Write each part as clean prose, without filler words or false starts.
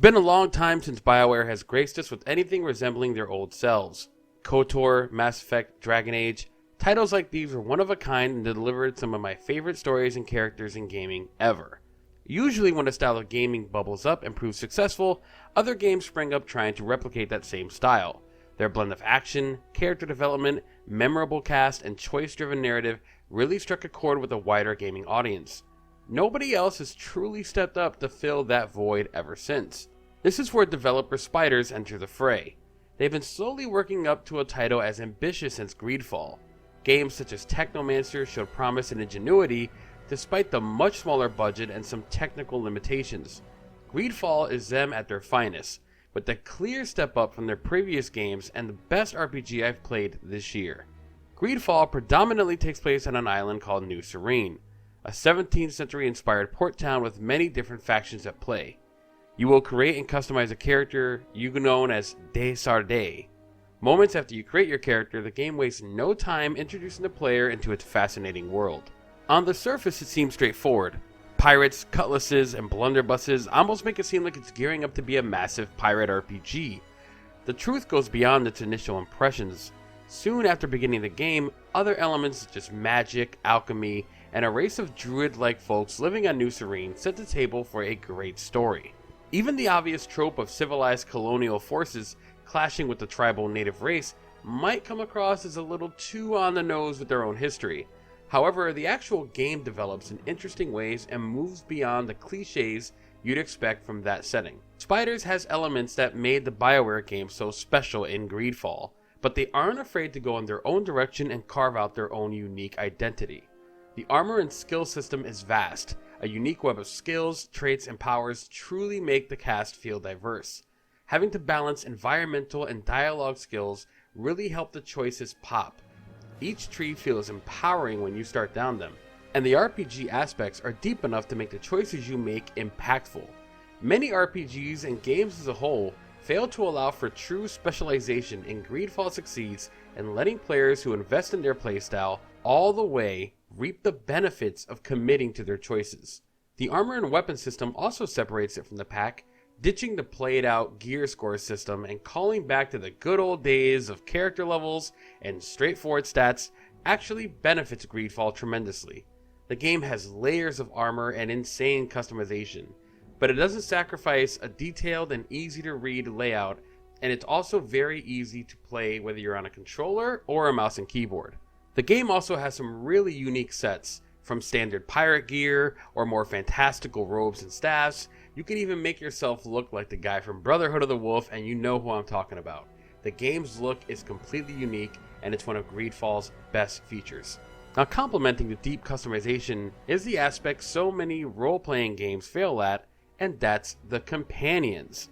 been a long time since Bioware has graced us with anything resembling their old selves. KOTOR, Mass Effect, Dragon Age, titles like these were one of a kind and delivered some of my favorite stories and characters in gaming ever. Usually when a style of gaming bubbles up and proves successful, other games spring up trying to replicate that same style. Their blend of action, character development, memorable cast, and choice-driven narrative really struck a chord with a wider gaming audience. Nobody else has truly stepped up to fill that void ever since. This is where developer Spiders enter the fray. They've been slowly working up to a title as ambitious as Greedfall. Games such as Technomancer showed promise and ingenuity despite the much smaller budget and some technical limitations. Greedfall is them at their finest, with a clear step up from their previous games and the best RPG I've played this year. Greedfall predominantly takes place on an island called New Serene, a 17th century inspired port town with many different factions at play. You will create and customize a character you known as de Sardet. Moments after you create your character, the game wastes no time introducing the player into its fascinating world. On the surface it seems straightforward. Pirates, cutlasses, and blunderbusses almost make it seem like it's gearing up to be a massive pirate RPG. The truth goes beyond its initial impressions. Soon after beginning the game, other elements such as magic, alchemy, and a race of druid-like folks living on New Serene set the table for a great story. Even the obvious trope of civilized colonial forces clashing with the tribal native race might come across as a little too on the nose with their own history. However, the actual game develops in interesting ways and moves beyond the cliches you'd expect from that setting. Spiders has elements that made the Bioware game so special in Greedfall, but they aren't afraid to go in their own direction and carve out their own unique identity. The armor and skill system is vast. A unique web of skills, traits, and powers truly make the cast feel diverse. Having to balance environmental and dialogue skills really help the choices pop. Each tree feels empowering when you start down them, and the RPG aspects are deep enough to make the choices you make impactful. Many RPGs and games as a whole fail to allow for true specialization, and Greedfall succeeds in letting players who invest in their playstyle all the way reap the benefits of committing to their choices. The armor and weapon system also separates it from the pack, ditching the played out gear score system and calling back to the good old days of character levels and straightforward stats actually benefits Greedfall tremendously. The game has layers of armor and insane customization, but it doesn't sacrifice a detailed and easy to read layout, and it's also very easy to play whether you're on a controller or a mouse and keyboard. The game also has some really unique sets, from standard pirate gear or more fantastical robes and staffs. You can even make yourself look like the guy from Brotherhood of the Wolf, and you know who I'm talking about. The game's look is completely unique, and it's one of Greedfall's best features. Now, complementing the deep customization is the aspect so many role-playing games fail at, and that's the companions.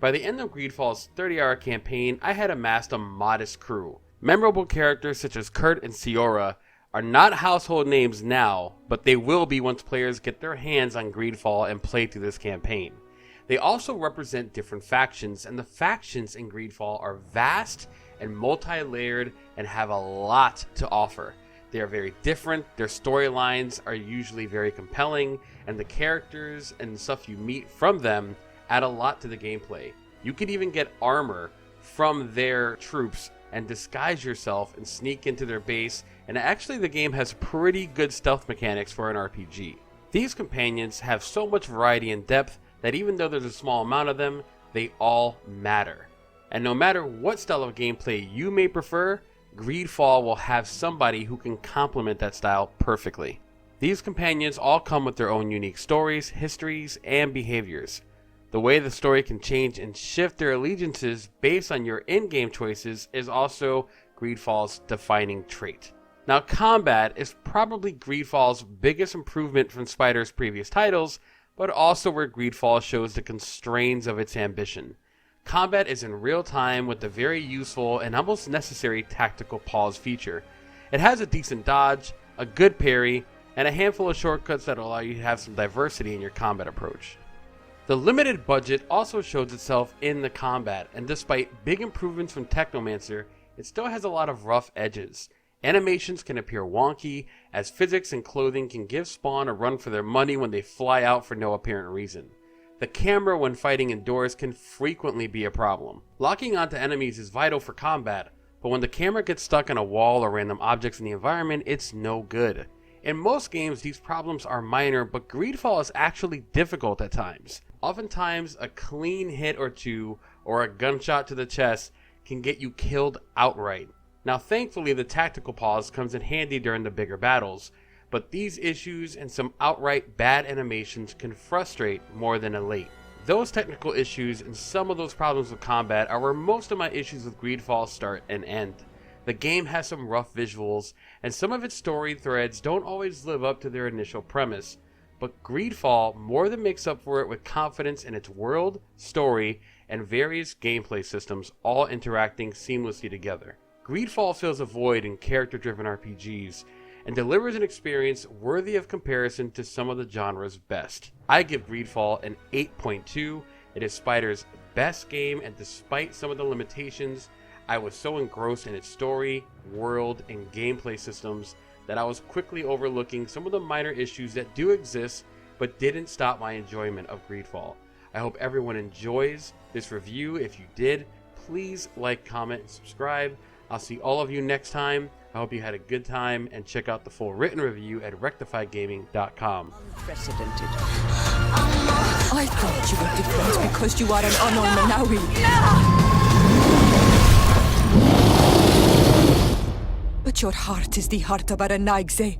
By the end of Greedfall's 30-hour campaign, I had amassed a modest crew. Memorable characters such as Kurt and Ciora are not household names now, but they will be once players get their hands on Greedfall and play through this campaign. They also represent different factions, and the factions in Greedfall are vast and multi-layered and have a lot to offer. They are very different, their storylines are usually very compelling, and the characters and the stuff you meet from them add a lot to the gameplay. You can even get armor from their troops and disguise yourself and sneak into their base, and actually the game has pretty good stealth mechanics for an RPG. These companions have so much variety and depth that even though there's a small amount of them, they all matter. And no matter what style of gameplay you may prefer, Greedfall will have somebody who can complement that style perfectly. These companions all come with their own unique stories, histories, and behaviors. The way the story can change and shift their allegiances based on your in-game choices is also Greedfall's defining trait. Now, combat is probably Greedfall's biggest improvement from Spider's previous titles, but also where Greedfall shows the constraints of its ambition. Combat is in real time with the very useful and almost necessary tactical pause feature. It has a decent dodge, a good parry, and a handful of shortcuts that allow you to have some diversity in your combat approach. The limited budget also shows itself in the combat, and despite big improvements from Technomancer, it still has a lot of rough edges. Animations can appear wonky, as physics and clothing can give Spawn a run for their money when they fly out for no apparent reason. The camera when fighting indoors can frequently be a problem. Locking onto enemies is vital for combat, but when the camera gets stuck on a wall or random objects in the environment, it's no good. In most games, these problems are minor, but Greedfall is actually difficult at times. Oftentimes, a clean hit or two, or a gunshot to the chest, can get you killed outright. Now thankfully, the tactical pause comes in handy during the bigger battles, but these issues and some outright bad animations can frustrate more than elate. Those technical issues and some of those problems with combat are where most of my issues with Greedfall start and end. The game has some rough visuals, and some of its story threads don't always live up to their initial premise, but Greedfall more than makes up for it with confidence in its world, story, and various gameplay systems all interacting seamlessly together. Greedfall fills a void in character-driven RPGs, and delivers an experience worthy of comparison to some of the genre's best. I give Greedfall an 8.2. It is Spider's best game, and despite some of the limitations, I was so engrossed in its story, world, and gameplay systems that I was quickly overlooking some of the minor issues that do exist but didn't stop my enjoyment of Greedfall. I hope everyone enjoys this review. If you did, please like, comment, and subscribe. I'll see all of you next time. I hope you had a good time, and check out the full written review at rectifiedgaming.com. Unprecedented. I thought you were different because you are an Anon Manawi. But your heart is the heart of a Naigze.